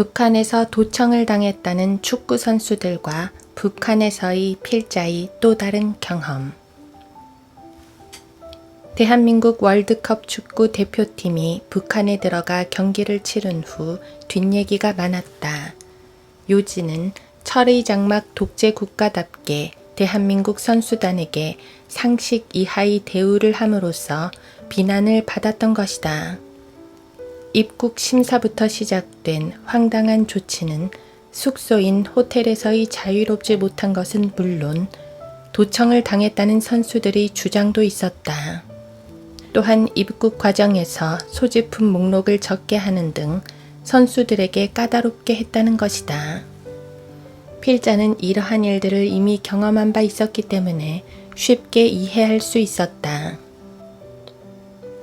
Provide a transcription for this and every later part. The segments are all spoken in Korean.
북한에서 도청을 당했다는 축구 선수들과 북한에서의 필자의 또 다른 경험. 대한민국 월드컵 축구 대표팀이 북한에 들어가 경기를 치른 후 뒷얘기가 많았다. 요지는 철의 장막 독재 국가답게 대한민국 선수단에게 상식 이하의 대우를 함으로써 비난을 받았던 것이다. 입국 심사부터 시작된 황당한 조치는 숙소인 호텔에서의 자유롭지 못한 것은 물론 도청을 당했다는 선수들의 주장도 있었다. 또한 입국 과정에서 소지품 목록을 적게 하는 등 선수들에게 까다롭게 했다는 것이다. 필자는 이러한 일들을 이미 경험한 바 있었기 때문에 쉽게 이해할 수 있었다.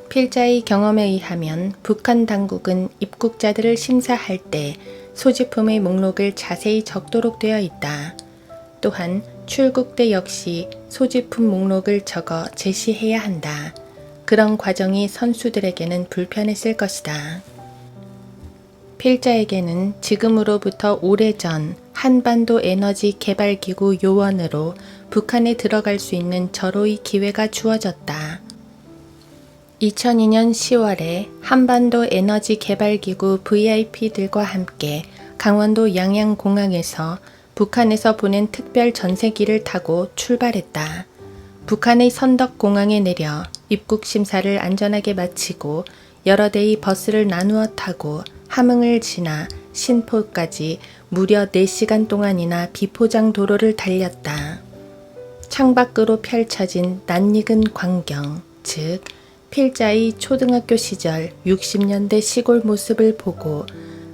필자의 경험에 의하면 북한 당국은 입국자들을 심사할 때 소지품의 목록을 자세히 적도록 되어 있다. 또한 출국 때 역시 소지품 목록을 적어 제시해야 한다. 그런 과정이 선수들에게는 불편했을 것이다. 필자에게는 지금으로부터 오래전 한반도 에너지 개발기구 요원으로 북한에 들어갈 수 있는 절호의 기회가 주어졌다. 2002년 10월에 한반도 에너지 개발기구 VIP들과 함께 강원도 양양공항에서 북한에서 보낸 특별 전세기를 타고 출발했다. 북한의 선덕공항에 내려 입국 심사를 안전하게 마치고 여러 대의 버스를 나누어 타고 함흥을 지나 신포까지 무려 4시간 동안이나 비포장 도로를 달렸다. 창밖으로 펼쳐진 낯익은 광경, 즉 필자의 초등학교 시절 60년대 시골 모습을 보고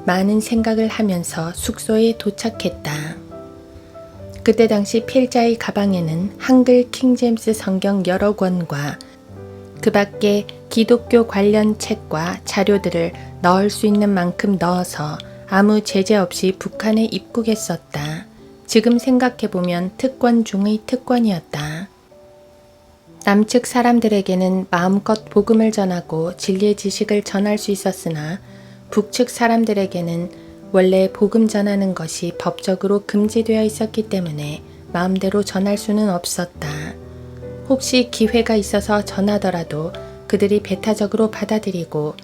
많은 생각을 하면서 숙소에 도착했다. 그때 당시 필자의 가방에는 한글 킹제임스 성경 여러 권과 그 밖에 기독교 관련 책과 자료들을 넣을 수 있는 만큼 넣어서 아무 제재 없이 북한에 입국했었다. 지금 생각해보면 특권 중의 특권이었다. 남측 사람들에게는 마음껏 복음을 전하고 진리의 지식을 전할 수 있었으나 북측 사람들에게는 원래 복음 전하는 것이 법적으로 금지되어 있었기 때문에 마음대로 전할 수는 없었다. 혹시 기회가 있어서 전하더라도 그들이 배타적으로 받아들이고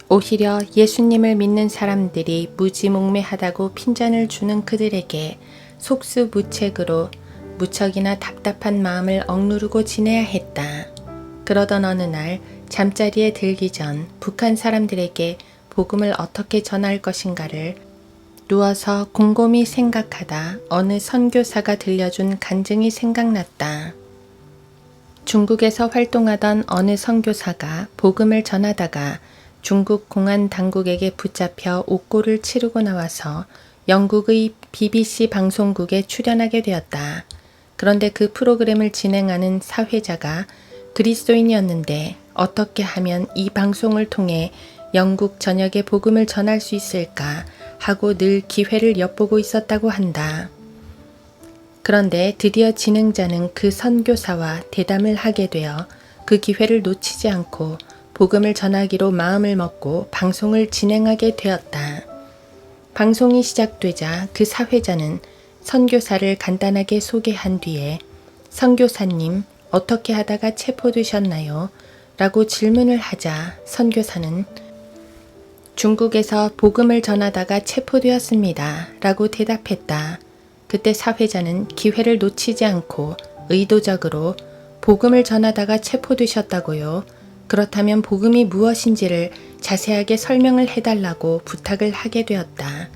오히려 예수님을 믿는 사람들이 무지몽매하다고 핀잔을 주는 그들에게 속수무책으로 무척이나 답답한 마음을 억누르고 지내야 했다. 그러던 어느 날 잠자리에 들기 전 북한 사람들에게 복음을 어떻게 전할 것인가를 누워서 곰곰이 생각하다 어느 선교사가 들려준 간증이 생각났다. 중국에서 활동하던 어느 선교사가 복음을 전하다가 중국 공안 당국에게 붙잡혀 옥고를 치르고 나와서 영국의 BBC 방송국에 출연하게 되었다. 그런데 그 프로그램을 진행하는 사회자가 그리스도인이었는데 어떻게 하면 이 방송을 통해 영국 전역에 복음을 전할 수 있을까 하고 늘 기회를 엿보고 있었다고 한다. 그런데 드디어 진행자는 그 선교사와 대담을 하게 되어 그 기회를 놓치지 않고 복음을 전하기로 마음을 먹고 방송을 진행하게 되었다. 방송이 시작되자 그 사회자는 선교사를 간단하게 소개한 뒤에 선교사님 어떻게 하다가 체포되셨나요? 라고 질문을 하자 선교사는 중국에서 복음을 전하다가 체포되었습니다. 라고 대답했다. 그때 사회자는 기회를 놓치지 않고 의도적으로 복음을 전하다가 체포되셨다고요? 그렇다면 복음이 무엇인지를 자세하게 설명을 해달라고 부탁을 하게 되었다.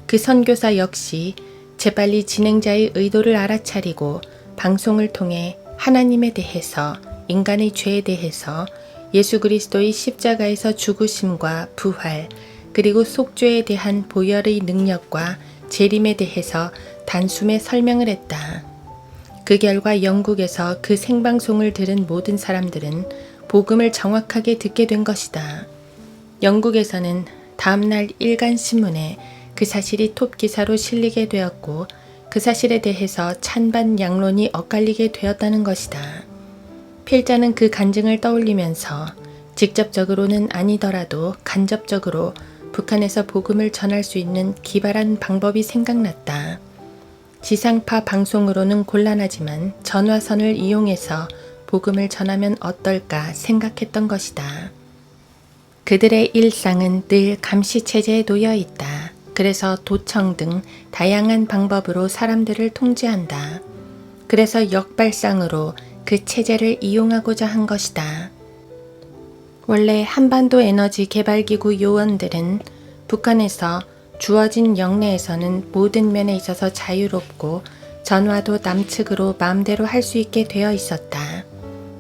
그 선교사 역시 재빨리 진행자의 의도를 알아차리고 방송을 통해 하나님에 대해서 인간의 죄에 대해서 예수 그리스도의 십자가에서 죽으심과 부활 그리고 속죄에 대한 보혈의 능력과 재림에 대해서 단숨에 설명을 했다. 그 결과 영국에서 그 생방송을 들은 모든 사람들은 복음을 정확하게 듣게 된 것이다. 영국에서는 다음날 일간신문에 그 사실이 톱기사로 실리게 되었고 그 사실에 대해서 찬반 양론이 엇갈리게 되었다는 것이다. 필자는 그 간증을 떠올리면서 직접적으로는 아니더라도 간접적으로 북한에서 복음을 전할 수 있는 기발한 방법이 생각났다. 지상파 방송으로는 곤란하지만 전화선을 이용해서 복음을 전하면 어떨까 생각했던 것이다. 그들의 일상은 늘 감시체제에 놓여 있다. 그래서 도청 등 다양한 방법으로 사람들을 통제한다. 그래서 역발상으로 그 체제를 이용하고자 한 것이다. 원래 한반도 에너지 개발기구 요원들은 북한에서 주어진 영내에서는 모든 면에 있어서 자유롭고 전화도 남측으로 마음대로 할 수 있게 되어 있었다.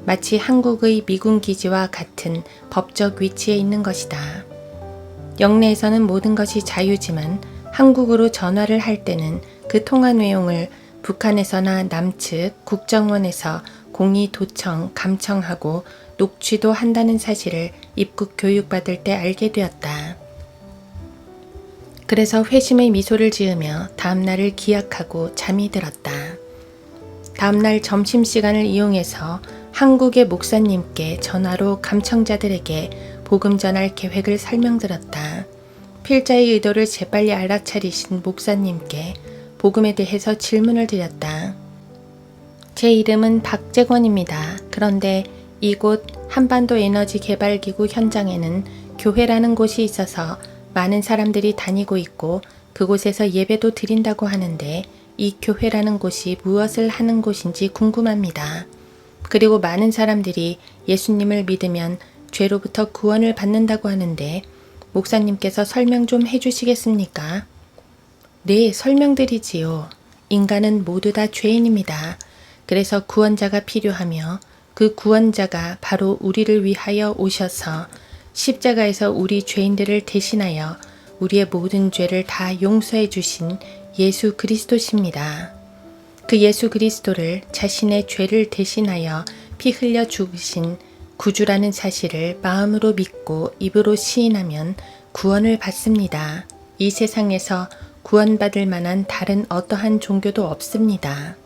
마치 한국의 미군 기지와 같은 법적 위치에 있는 것이다. 영내에서는 모든 것이 자유지만 한국으로 전화를 할 때는 그 통화 내용을 북한에서나 남측 국정원에서 공의 도청, 감청하고 녹취도 한다는 사실을 입국 교육받을 때 알게 되었다. 그래서 회심의 미소를 지으며 다음날을 기약하고 잠이 들었다. 다음날 점심시간을 이용해서 한국의 목사님께 전화로 감청자들에게 복음 전할 계획을 설명드렸다. 필자의 의도를 재빨리 알아차리신 목사님께 복음에 대해서 질문을 드렸다. 제 이름은 박재권입니다. 그런데 이곳 한반도 에너지 개발기구 현장에는 교회라는 곳이 있어서 많은 사람들이 다니고 있고 그곳에서 예배도 드린다고 하는데 이 교회라는 곳이 무엇을 하는 곳인지 궁금합니다. 그리고 많은 사람들이 예수님을 믿으면 죄로부터 구원을 받는다고 하는데 목사님께서 설명 좀 해주시겠습니까? 네, 설명드리지요. 인간은 모두 다 죄인입니다. 그래서 구원자가 필요하며 그 구원자가 바로 우리를 위하여 오셔서 십자가에서 우리 죄인들을 대신하여 우리의 모든 죄를 다 용서해 주신 예수 그리스도십니다. 그 예수 그리스도를 자신의 죄를 대신하여 피 흘려 죽으신 구주라는 사실을 마음으로 믿고 입으로 시인하면 구원을 받습니다. 이 세상에서 구원받을 만한 다른 어떠한 종교도 없습니다.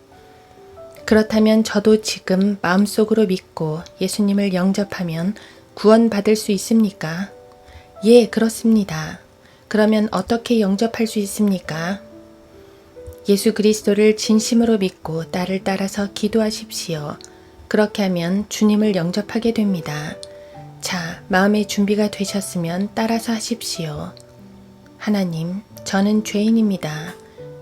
그렇다면 저도 지금 마음속으로 믿고 예수님을 영접하면 구원받을 수 있습니까? 예, 그렇습니다. 그러면 어떻게 영접할 수 있습니까? 예수 그리스도를 진심으로 믿고 나를 따라서 기도하십시오. 그렇게 하면 주님을 영접하게 됩니다. 자, 마음의 준비가 되셨으면 따라서 하십시오. 하나님, 저는 죄인입니다.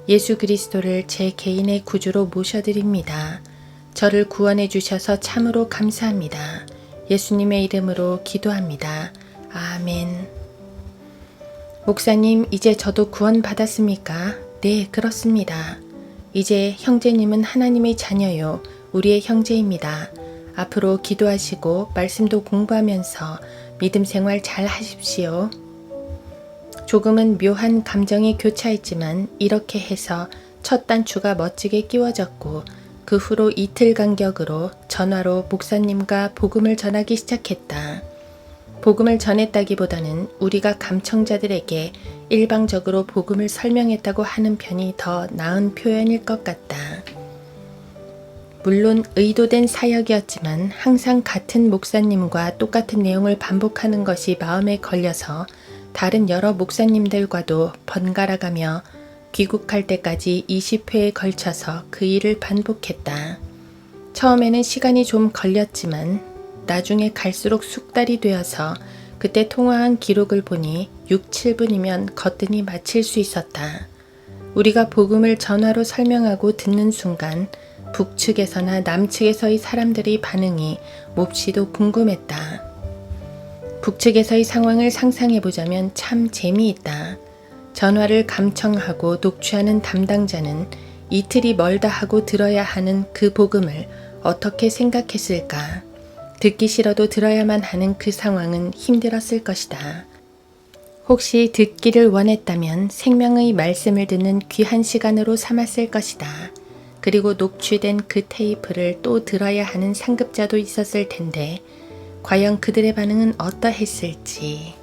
예수 그리스도를 제 개인의 구주로 모셔드립니다. 저를 구원해 주셔서 참으로 감사합니다. 예수님의 이름으로 기도합니다. 아멘. 목사님, 이제 저도 구원 받았습니까? 네, 그렇습니다. 이제 형제님은 하나님의 자녀요. 우리의 형제입니다. 앞으로 기도하시고 말씀도 공부하면서 믿음 생활 잘 하십시오. 조금은 묘한 감정이 교차했지만 이렇게 해서 첫 단추가 멋지게 끼워졌고 그 후로 이틀 간격으로 전화로 목사님과 복음을 전하기 시작했다. 복음을 전했다기보다는 우리가 감청자들에게 일방적으로 복음을 설명했다고 하는 편이 더 나은 표현일 것 같다. 물론 의도된 사역이었지만 항상 같은 목사님과 똑같은 내용을 반복하는 것이 마음에 걸려서 다른 여러 목사님들과도 번갈아가며 귀국할 때까지 20회에 걸쳐서 그 일을 반복했다. 처음에는 시간이 좀 걸렸지만 나중에 갈수록 숙달이 되어서 그때 통화한 기록을 보니 6, 7분이면 거뜬히 마칠 수 있었다. 우리가 복음을 전화로 설명하고 듣는 순간 북측에서나 남측에서의 사람들의 반응이 몹시도 궁금했다. 북측에서의 상황을 상상해보자면 참 재미있다. 전화를 감청하고 녹취하는 담당자는 이틀이 멀다 하고 들어야 하는 그 복음을 어떻게 생각했을까? 듣기 싫어도 들어야만 하는 그 상황은 힘들었을 것이다. 혹시 듣기를 원했다면 생명의 말씀을 듣는 귀한 시간으로 삼았을 것이다. 그리고 녹취된 그 테이프를 또 들어야 하는 상급자도 있었을 텐데 과연 그들의 반응은 어떠했을지.